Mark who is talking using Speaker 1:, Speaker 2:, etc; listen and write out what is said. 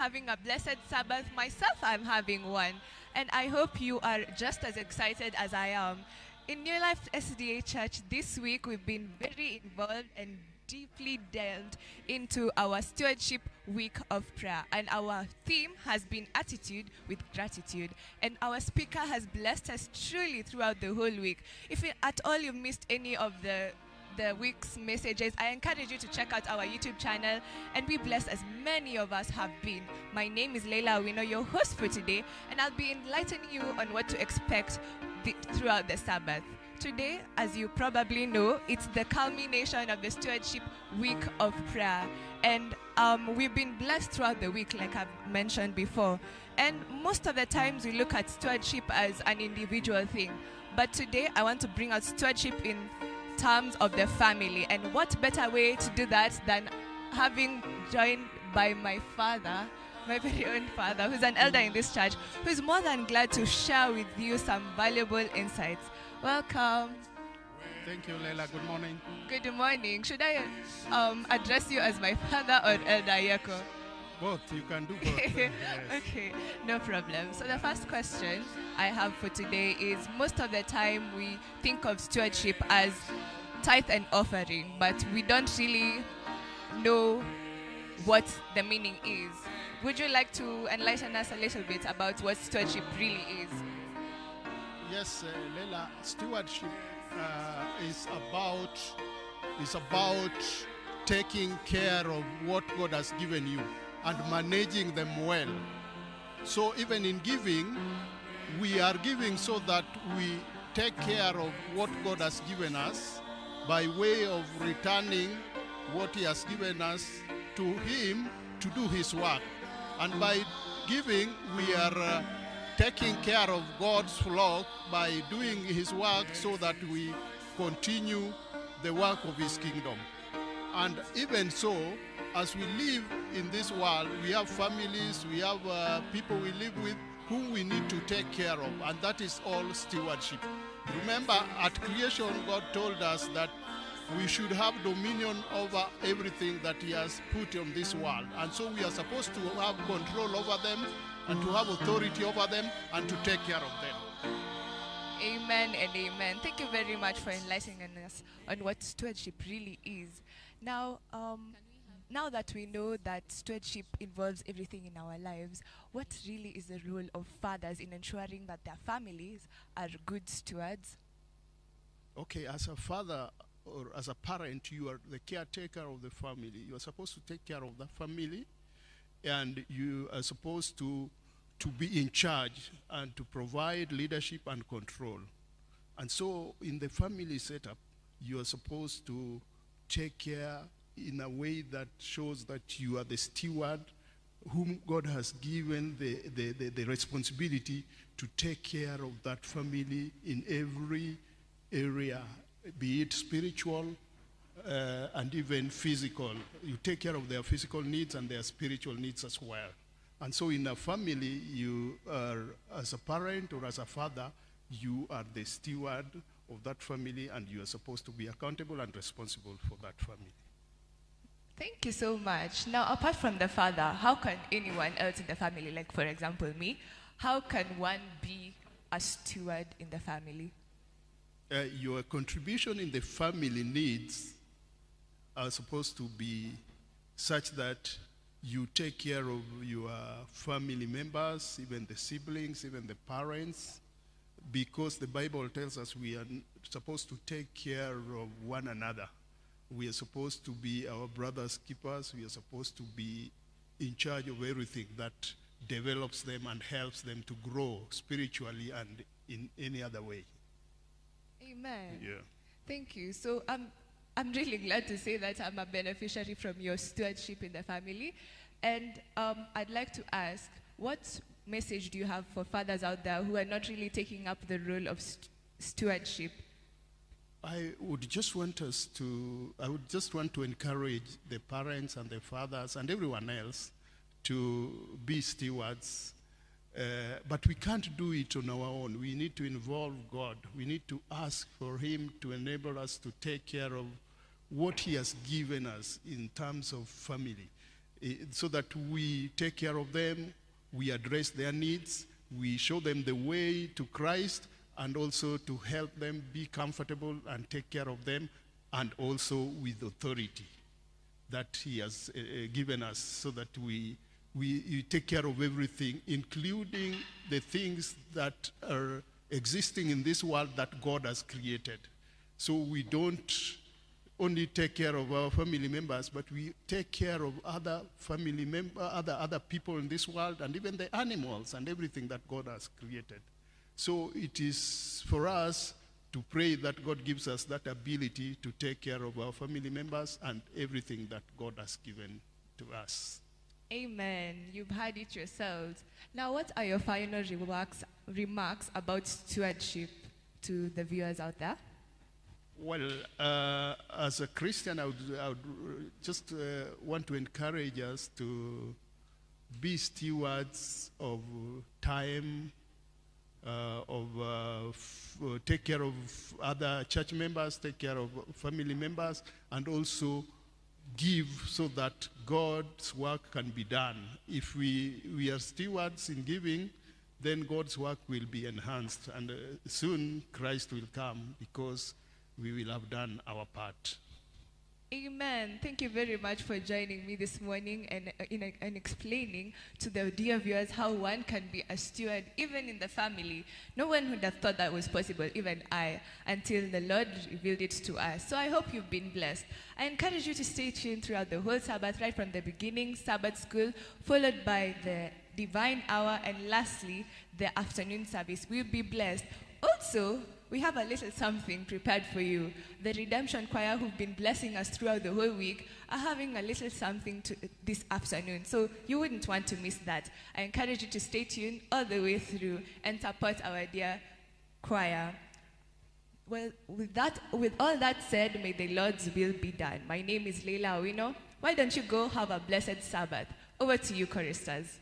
Speaker 1: having a blessed Sabbath. Myself, I'm having one. And I hope you are just as excited as I am. In New Life SDA Church this week, we've been very involved and deeply delved into our Stewardship Week of Prayer. And our theme has been Attitude with Gratitude. And our speaker has blessed us truly throughout the whole week. If at all you missed any of the week's messages, I encourage you to check out our YouTube channel and be blessed as many of us have been. My name is Leila Awino, your host for today, and I'll be enlightening you on what to expect throughout the Sabbath. Today, as you probably know, it's the culmination of the Stewardship Week of Prayer. And we've been blessed throughout the week, like I've mentioned before. And most of the times we look at stewardship as an individual thing. But today, I want to bring out stewardship in terms of the family. And what better way to do that than having joined by my father, my very own father, who's an elder in this church, who's more than glad to share with you some valuable insights. Welcome.
Speaker 2: Thank you, Leila. Good morning.
Speaker 1: Good morning. Should I address you as my father or Elder Yako?
Speaker 2: Both. You can do both. Yes.
Speaker 1: Okay, no problem. So the first question I have for today is, most of the time we think of stewardship as tithe and offering, but we don't really know what the meaning is. Would you like to enlighten us a little bit about what stewardship really is?
Speaker 2: Yes, Leila. Stewardship is about taking care of what God has given you and managing them well. So even in giving, we are giving so that we take care of what God has given us by way of returning what He has given us to Him to do His work. And by giving, we are taking care of God's flock by doing His work so that we continue the work of His kingdom. And even so, as we live in this world, we have families, we have people we live with whom we need to take care of, and that is all stewardship. Remember, at creation, God told us that we should have dominion over everything that He has put on this world. And so we are supposed to have control over them and to have authority over them and to take care of them.
Speaker 1: Amen and amen. Thank you very much for enlightening us on what stewardship really is. Now, now that we know that stewardship involves everything in our lives, what really is the role of fathers in ensuring that their families are good stewards?
Speaker 2: Okay, as a father or as a parent, you are the caretaker of the family. You are supposed to take care of the family, and you are supposed to be in charge and to provide leadership and control. And so in the family setup, you are supposed to take care in a way that shows that you are the steward whom God has given the responsibility to take care of that family in every area, be it spiritual and even physical. You take care of their physical needs and their spiritual needs as well. And so in a family, you are, as a parent or as a father, you are the steward of that family, and you are supposed to be accountable and responsible for that family.
Speaker 1: Thank you so much. Now, apart from the father, how can anyone else in the family, like for example me, how can one be a steward in the family?
Speaker 2: Your contribution in the family needs are supposed to be such that you take care of your family members, even the siblings, even the parents, because the Bible tells us we are supposed to take care of one another. We are supposed to be our brother's keepers. We are supposed to be in charge of everything that develops them and helps them to grow spiritually and in any other way.
Speaker 1: Amen.
Speaker 2: Yeah.
Speaker 1: Thank you. So I'm really glad to say that I'm a beneficiary from your stewardship in the family. And I'd like to ask, what message do you have for fathers out there who are not really taking up the role of stewardship?
Speaker 2: I would just want to encourage the parents and the fathers and everyone else to be stewards. But we can't do it on our own. We need to involve God. We need to ask for Him to enable us to take care of what He has given us in terms of family. so that we take care of them, we address their needs, we show them the way to Christ, and also to help them be comfortable and take care of them, and also with authority that he has given us, so that we take care of everything, including the things that are existing in this world that God has created. So we don't only take care of our family members, but we take care of other family members, other people in this world, and even the animals and everything that God has created. So it is for us to pray that God gives us that ability to take care of our family members and everything that God has given to us.
Speaker 1: Amen. You've heard it yourselves. Now, what are your final remarks about stewardship to the viewers out there?
Speaker 2: Well, as a Christian, I would just want to encourage us to be stewards of time, take care of other church members, take care of family members, and also give so that God's work can be done. If we are stewards in giving, then God's work will be enhanced, and soon Christ will come because we will have done our part.
Speaker 1: Amen. Thank you very much for joining me this morning and explaining to the dear viewers how one can be a steward even in the family. No one would have thought that was possible, even I, until the Lord revealed it to us. So I hope you've been blessed. I encourage you to stay tuned throughout the whole Sabbath, right from the beginning, Sabbath school, followed by the divine hour, and lastly, the afternoon service. We'll be blessed. Also, we have a little something prepared for you. The Redemption Choir, who've been blessing us throughout the whole week, are having a little something this afternoon. So you wouldn't want to miss that. I encourage you to stay tuned all the way through and support our dear choir. Well, with all that said, may the Lord's will be done. My name is Leila Awino. Why don't you go have a blessed Sabbath? Over to you, choristers.